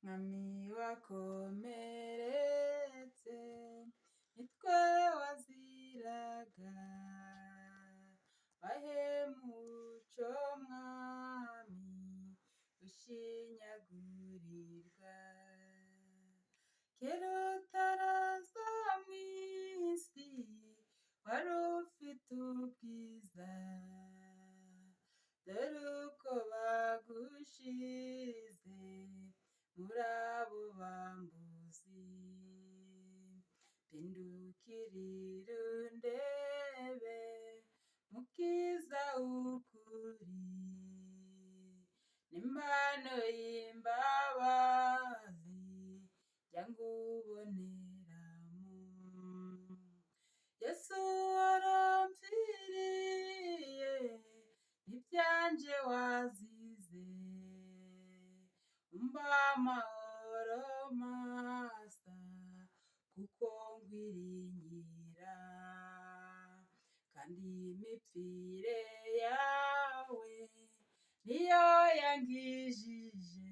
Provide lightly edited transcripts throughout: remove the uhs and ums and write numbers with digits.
mwami wakomeretse nitwe waziraga wahemuco mwami ushinyagurirwa kera utaraza mw'isi wari ufite ubwiza dore uko bagushize muri abo bambuzi pindukirira undebe mukiza w'ukuri n'impano y'imbabazi jya nguboneramo Yesu warampfiriye ibyanje wazize umba amahoro masa kuko ngwiringira kandi imipfire yawe niyo yangijije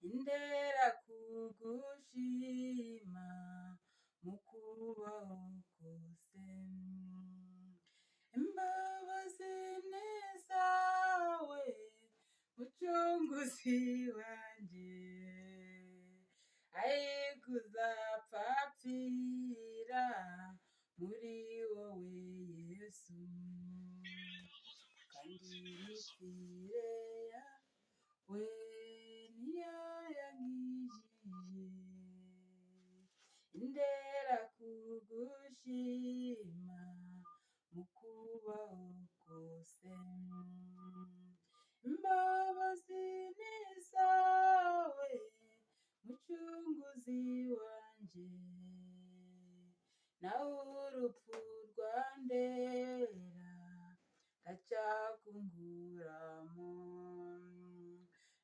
indera kugushima mu kubaho kose imbabazi ni zawe mucunguzi wanje ayikuzapfapfira muri wowe Yesu kandi imipfire yawe niyo yangijije indera kugushima mu kubaho kose imbabazi ni zawe mucunguzi wanje nawe urupfu rwandera gacakunguramo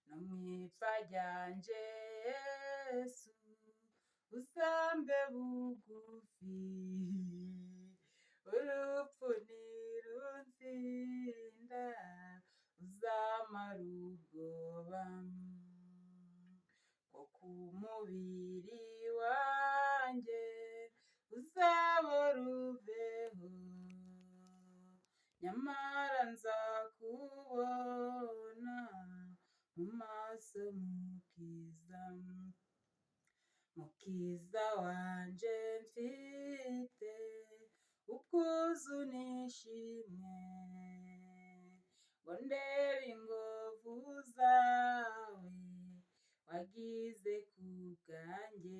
no mwipfa ryanje Yesu usambe bugufi urupfu ntirutsinda uzamara ubwoba ko ku mubiri wanjye uzabora uveho nyamara nzakubona mu maso mukiza wanje mfite ubwuzu nishimwe ngo ndebe ingovu zawe wagize ku bwanjye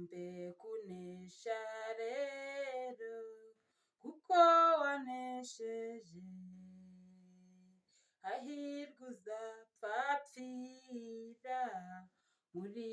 mbe kunesha rero kuko wanesheje hahirwa uzapfapfira muri